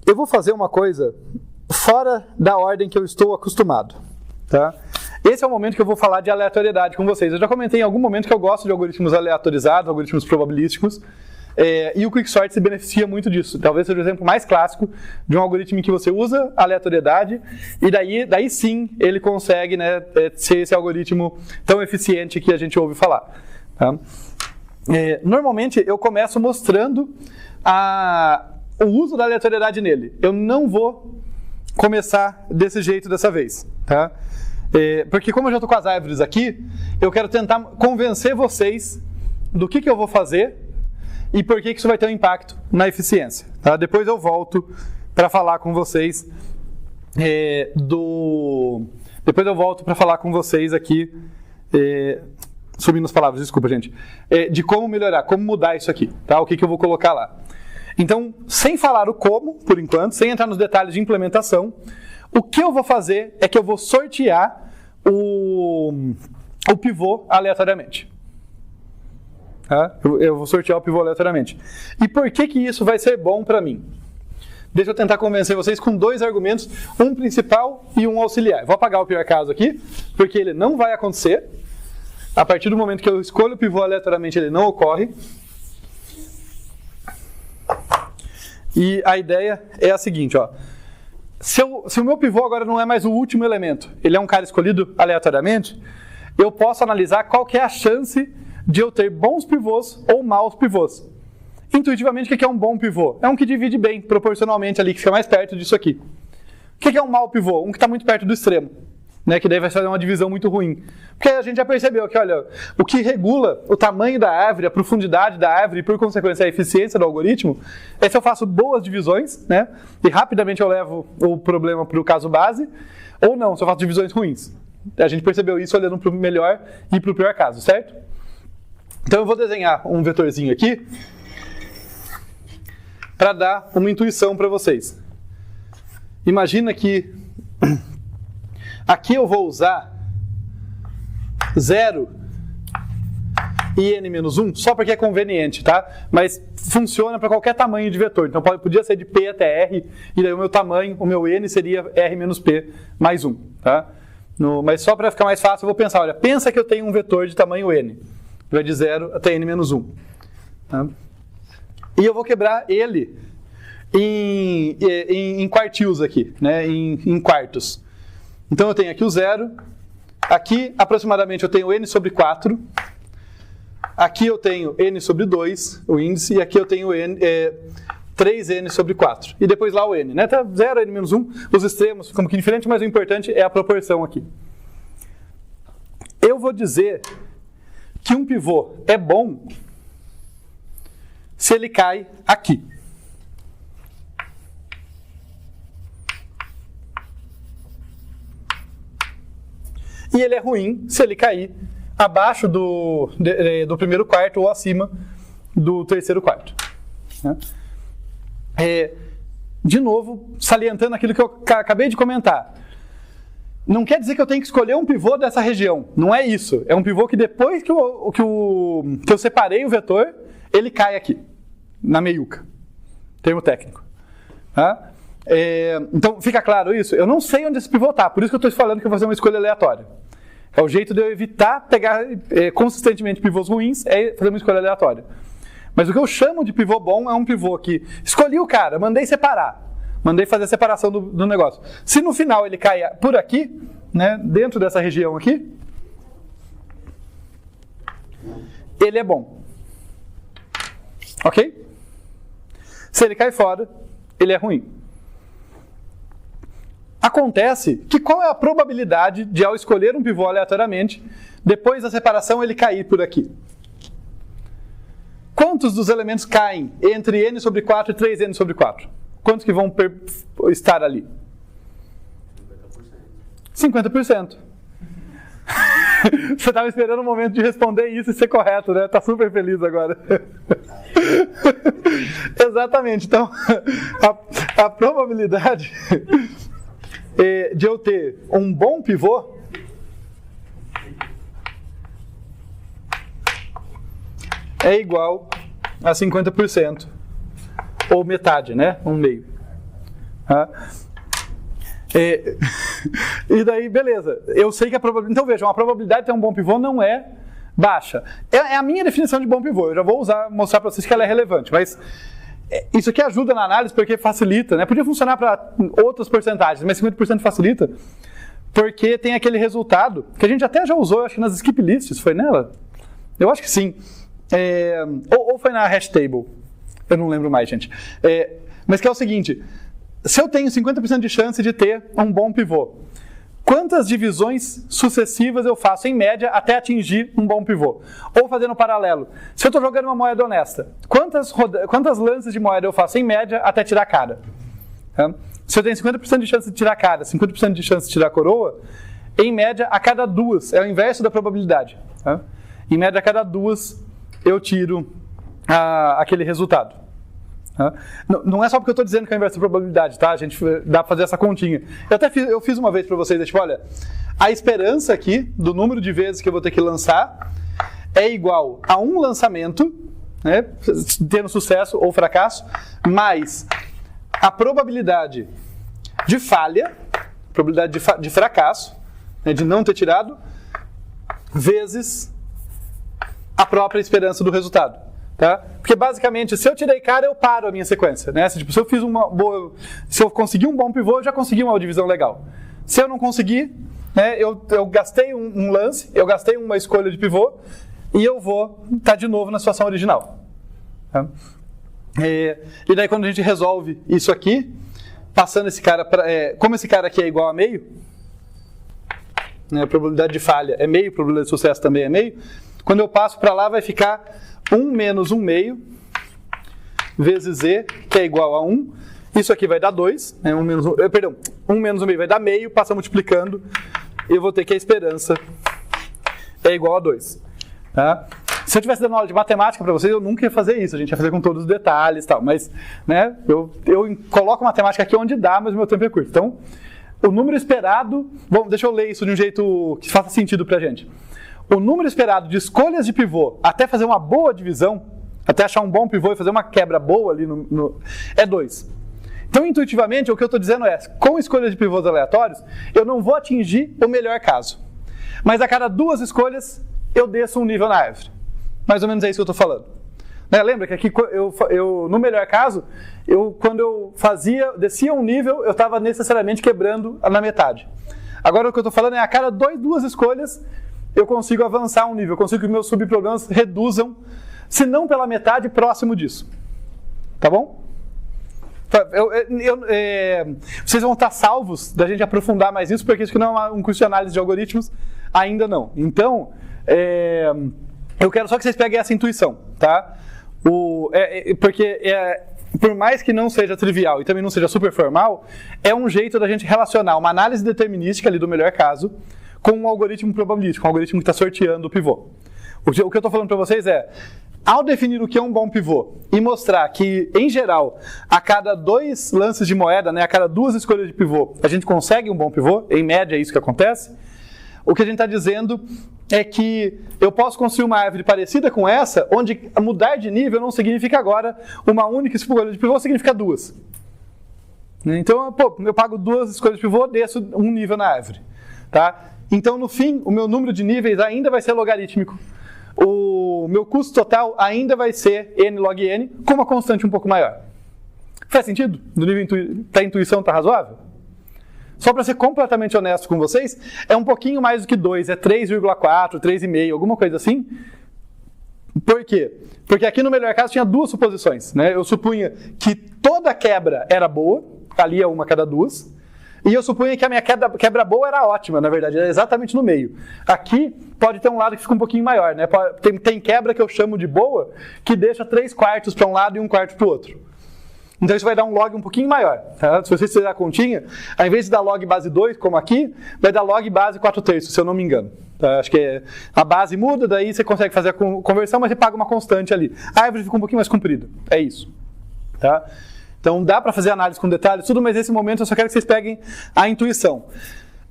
eu vou fazer uma coisa fora da ordem que eu estou acostumado, tá? Esse é o momento que eu vou falar de aleatoriedade com vocês. Eu já comentei em algum momento que eu gosto de algoritmos aleatorizados, algoritmos probabilísticos, e o Quicksort se beneficia muito disso. Talvez seja o exemplo mais clássico de um algoritmo em que você usa aleatoriedade e daí sim ele consegue, né, ser esse algoritmo tão eficiente que a gente ouve falar. Tá? Normalmente eu começo mostrando o uso da aleatoriedade nele. Eu não vou começar desse jeito dessa vez. Tá? Porque como eu já estou com as árvores aqui, eu quero tentar convencer vocês do que eu vou fazer e por que isso vai ter um impacto na eficiência. Tá? Depois eu volto para falar com vocês Depois eu volto para falar com vocês aqui, subindo as palavras, desculpa gente, de como melhorar, como mudar isso aqui, tá? O que eu vou colocar lá. Então, sem falar o como, por enquanto, sem entrar nos detalhes de implementação, o que eu vou fazer é que eu vou sortear o pivô aleatoriamente. Tá? Eu vou sortear o pivô aleatoriamente. E por que isso vai ser bom para mim? Deixa eu tentar convencer vocês com dois argumentos, um principal e um auxiliar. Vou apagar o pior caso aqui, porque ele não vai acontecer. A partir do momento que eu escolho o pivô aleatoriamente, ele não ocorre. E a ideia é a seguinte, ó. Se o meu pivô agora não é mais o último elemento, ele é um cara escolhido aleatoriamente, eu posso analisar qual que é a chance de eu ter bons pivôs ou maus pivôs. Intuitivamente, o que é um bom pivô? É um que divide bem, proporcionalmente ali, que fica mais perto disso aqui. O que é um mau pivô? Um que está muito perto do extremo, né? Que daí vai fazer uma divisão muito ruim. Porque a gente já percebeu que, olha, o que regula o tamanho da árvore, a profundidade da árvore e, por consequência, a eficiência do algoritmo, é se eu faço boas divisões, né? E rapidamente eu levo o problema para o caso base, ou não, se eu faço divisões ruins. A gente percebeu isso olhando para o melhor e para o pior caso, certo? Então eu vou desenhar um vetorzinho aqui para dar uma intuição para vocês. Imagina que aqui eu vou usar 0 e n-1, só porque é conveniente, tá? Mas funciona para qualquer tamanho de vetor. Então podia ser de p até r, e daí o meu tamanho, o meu n seria r menos p mais 1, tá? Mas só para ficar mais fácil, eu vou pensar, olha, pensa que eu tenho um vetor de tamanho n. Vai de 0 até n-1. Tá? E eu vou quebrar ele em quartis aqui, né? em quartos. Então eu tenho aqui o 0, aqui aproximadamente eu tenho n sobre 4, aqui eu tenho n sobre 2, o índice, e aqui eu tenho 3n sobre 4. E depois lá o n, né? Tá 0, n-1, os extremos ficam um pouquinho diferentes, mas o importante é a proporção aqui. Eu vou dizer que um pivô é bom se ele cai aqui. E ele é ruim se ele cair abaixo do primeiro quarto ou acima do terceiro quarto. Né? De novo, salientando aquilo que eu acabei de comentar. Não quer dizer que eu tenho que escolher um pivô dessa região. Não é isso. É um pivô que depois que eu separei o vetor, ele cai aqui, na meiuca. Termo técnico. Tá? Então, fica claro isso? Eu não sei onde esse pivô está, por isso que eu estou falando que eu vou fazer uma escolha aleatória. É o jeito de eu evitar pegar consistentemente pivôs ruins, é fazer uma escolha aleatória. Mas o que eu chamo de pivô bom é um pivô que escolhi o cara, mandei separar. Mandei fazer a separação do negócio. Se no final ele caia por aqui, né, dentro dessa região aqui, ele é bom. Ok? Se ele cai fora, ele é ruim. Acontece que qual é a probabilidade de, ao escolher um pivô aleatoriamente, depois da separação ele cair por aqui? Quantos dos elementos caem entre n sobre 4 e 3n sobre 4? Quantos que vão estar ali? 50%. Você estava esperando o momento de responder isso e ser correto, né? Está super feliz agora. Exatamente. Então, a probabilidade de eu ter um bom pivô é igual a 50%. Ou metade, né? Um meio. Tá? E daí, beleza. Eu sei que a probabilidade... Então, vejam, a probabilidade de ter um bom pivô não é baixa. É a minha definição de bom pivô. Eu já vou mostrar para vocês que ela é relevante. Mas isso aqui ajuda na análise porque facilita, né? Podia funcionar para outras porcentagens, mas 50% facilita porque tem aquele resultado que a gente até já usou, acho que nas skip lists, foi nela? Eu acho que sim. Ou foi na hash table. Eu não lembro mais, gente. Mas que é o seguinte, se eu tenho 50% de chance de ter um bom pivô, quantas divisões sucessivas eu faço, em média, até atingir um bom pivô? Ou fazendo paralelo, se eu estou jogando uma moeda honesta, quantas lances de moeda eu faço, em média, até tirar a cara? Se eu tenho 50% de chance de tirar a cara, 50% de chance de tirar a coroa, em média, a cada 2, é o inverso da probabilidade. Em média, a cada 2, eu tiro aquele resultado. Não é só porque eu estou dizendo que é o inverso da probabilidade, tá? A gente dá para fazer essa continha. Eu fiz uma vez para vocês, tipo, olha, a esperança aqui do número de vezes que eu vou ter que lançar é igual a um lançamento, né, tendo sucesso ou fracasso, mais a probabilidade de falha, probabilidade de fracasso, né, de não ter tirado, vezes a própria esperança do resultado. Tá? Porque basicamente, se eu tirei cara, eu paro a minha sequência. Né? Se eu conseguir um bom pivô, eu já consegui uma divisão legal. Se eu não conseguir, né, eu gastei um lance, eu gastei uma escolha de pivô e eu vou estar de novo na situação original. Tá? E daí quando a gente resolve isso aqui, passando esse cara para... como esse cara aqui é igual a meio, né, a probabilidade de falha é meio, a probabilidade de sucesso também é meio, quando eu passo para lá vai ficar 1 menos 1 meio vezes z, que é igual a 1. Isso aqui vai dar 2, né, 1 menos 1 meio vai dar meio, passa multiplicando, e eu vou ter que a esperança é igual a 2. Tá? Se eu tivesse dando aula de matemática para vocês, eu nunca ia fazer isso, a gente ia fazer com todos os detalhes e tal, mas né, eu coloco matemática aqui onde dá, mas o meu tempo é curto. Então, o número esperado... Bom, deixa eu ler isso de um jeito que faça sentido pra gente. O número esperado de escolhas de pivô até fazer uma boa divisão, até achar um bom pivô e fazer uma quebra boa ali é 2. Então, intuitivamente, o que eu estou dizendo é, com escolhas de pivôs aleatórios, eu não vou atingir o melhor caso. Mas a cada 2 escolhas, eu desço um nível na árvore. Mais ou menos é isso que eu estou falando. Né? Lembra que aqui, no melhor caso, quando eu descia um nível, eu estava necessariamente quebrando na metade. Agora, o que eu estou falando é, a cada 2 escolhas, eu consigo avançar um nível, eu consigo que meus subproblemas reduzam, se não pela metade, próximo disso. Tá bom? Vocês vão estar salvos da gente aprofundar mais isso, porque isso que não é um curso de análise de algoritmos, ainda não. Então, eu quero só que vocês peguem essa intuição, tá? Porque por mais que não seja trivial e também não seja super formal, é um jeito da gente relacionar uma análise determinística ali do melhor caso com um algoritmo probabilístico, um algoritmo que está sorteando o pivô. O que eu estou falando para vocês é, ao definir o que é um bom pivô e mostrar que, em geral, a cada 2 lances de moeda, né, a cada 2 escolhas de pivô, a gente consegue um bom pivô, em média é isso que acontece, o que a gente está dizendo é que eu posso construir uma árvore parecida com essa, onde mudar de nível não significa agora uma única escolha de pivô, significa 2. Então, eu pago 2 escolhas de pivô, desço um nível na árvore. Tá? Então, no fim, o meu número de níveis ainda vai ser logarítmico. O meu custo total ainda vai ser n log n, com uma constante um pouco maior. Faz sentido? Do nível da intuição está razoável? Só para ser completamente honesto com vocês, é um pouquinho mais do que 2, é 3,4, 3,5, alguma coisa assim. Por quê? Porque aqui no melhor caso tinha 2 suposições. Né? Eu supunha que toda quebra era boa, ali é uma a cada 2, e eu supunha que a minha quebra boa era ótima, na verdade, era exatamente no meio. Aqui pode ter um lado que fica um pouquinho maior, né? Tem quebra que eu chamo de boa, que deixa 3/4 para um lado e 1/4 para o outro. Então isso vai dar um log um pouquinho maior. Tá? Se vocês fizerem a continha, ao invés de dar log base 2, como aqui, vai dar log base 4/3, se eu não me engano. Tá? Acho que a base muda, daí você consegue fazer a conversão, mas você paga uma constante ali. A árvore fica um pouquinho mais comprida. É isso. Tá? Então dá para fazer análise com detalhes, tudo, mas nesse momento eu só quero que vocês peguem a intuição.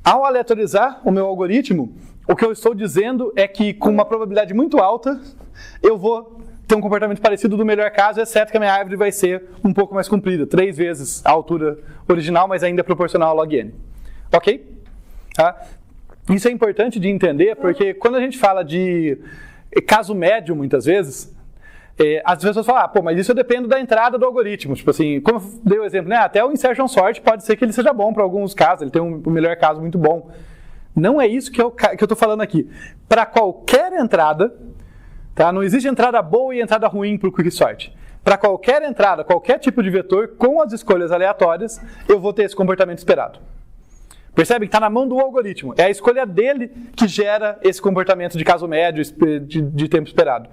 Ao aleatorizar o meu algoritmo, o que eu estou dizendo é que com uma probabilidade muito alta, eu vou ter um comportamento parecido do melhor caso, exceto que a minha árvore vai ser um pouco mais comprida, 3 vezes a altura original, mas ainda proporcional ao log n. Ok? Tá? Isso é importante de entender, porque quando a gente fala de caso médio, muitas vezes, as pessoas falam, pô, mas isso eu dependo da entrada do algoritmo. Tipo assim, como eu dei o exemplo, né? Até o insertion sort pode ser que ele seja bom para alguns casos, ele tem um melhor caso muito bom. Não é isso que eu estou falando aqui. Para qualquer entrada, tá? Não existe entrada boa e entrada ruim para o quicksort. Para qualquer entrada, qualquer tipo de vetor, com as escolhas aleatórias, eu vou ter esse comportamento esperado. Percebe que está na mão do algoritmo. É a escolha dele que gera esse comportamento de caso médio, de tempo esperado.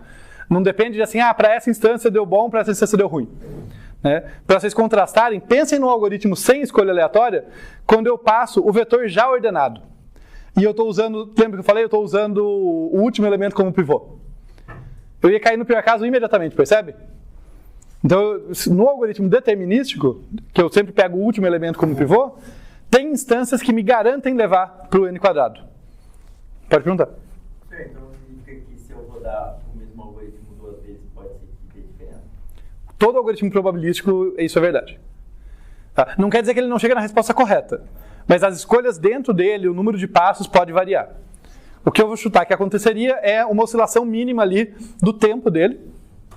Não depende de assim, para essa instância deu bom, para essa instância deu ruim. Né? Para vocês contrastarem, pensem no algoritmo sem escolha aleatória, quando eu passo o vetor já ordenado. E eu estou usando, lembra que eu falei? Eu estou usando o último elemento como pivô. Eu ia cair no pior caso imediatamente, percebe? Então, no algoritmo determinístico, que eu sempre pego o último elemento como pivô, tem instâncias que me garantem levar para o n quadrado. Pode perguntar. Então significa que se eu rodar o mesmo algoritmo 2 vezes, pode ser que dê diferença? Todo algoritmo probabilístico, isso é verdade. Tá? Não quer dizer que ele não chega na resposta correta, mas as escolhas dentro dele, o número de passos pode variar. O que eu vou chutar que aconteceria é uma oscilação mínima ali do tempo dele.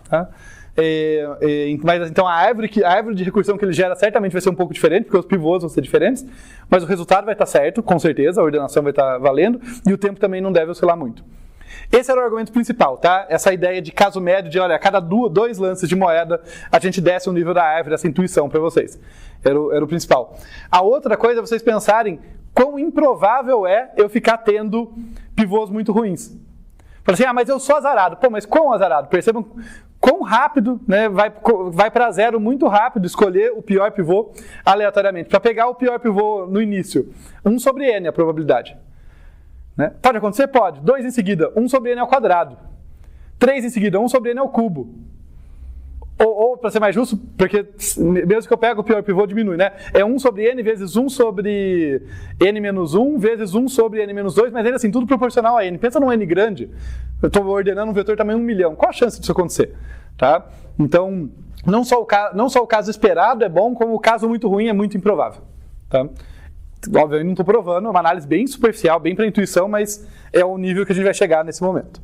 Tá? Mas então a árvore de recursão que ele gera certamente vai ser um pouco diferente, porque os pivôs vão ser diferentes, mas o resultado vai estar certo, com certeza, a ordenação vai estar valendo, e o tempo também não deve oscilar muito. Esse era o argumento principal, tá? Essa ideia de caso médio de, olha, a cada 2 lances de moeda, a gente desce o nível da árvore, essa intuição para vocês. Era o principal. A outra coisa é vocês pensarem quão improvável é eu ficar tendo pivôs muito ruins. Fala assim, mas eu sou azarado. Pô, mas quão azarado? Percebam quão rápido, né, vai para zero muito rápido escolher o pior pivô aleatoriamente. Para pegar o pior pivô no início, 1 sobre n a probabilidade. Né? Pode acontecer? Pode. 2 em seguida, 1 sobre n ao quadrado. 3 em seguida, 1 sobre n ao cubo. Ou para ser mais justo, porque mesmo que eu pego o pior pivô, diminui, né? É 1 sobre n vezes 1 sobre n menos 1 vezes 1 sobre n menos 2, mas ainda assim, tudo proporcional a n. Pensa num n grande, eu estou ordenando um vetor tamanho 1 milhão. Qual a chance disso acontecer? Tá? Então, não só o caso esperado é bom, como o caso muito ruim é muito improvável. Tá? Obviamente não estou provando, é uma análise bem superficial, bem para intuição, mas é o nível que a gente vai chegar nesse momento.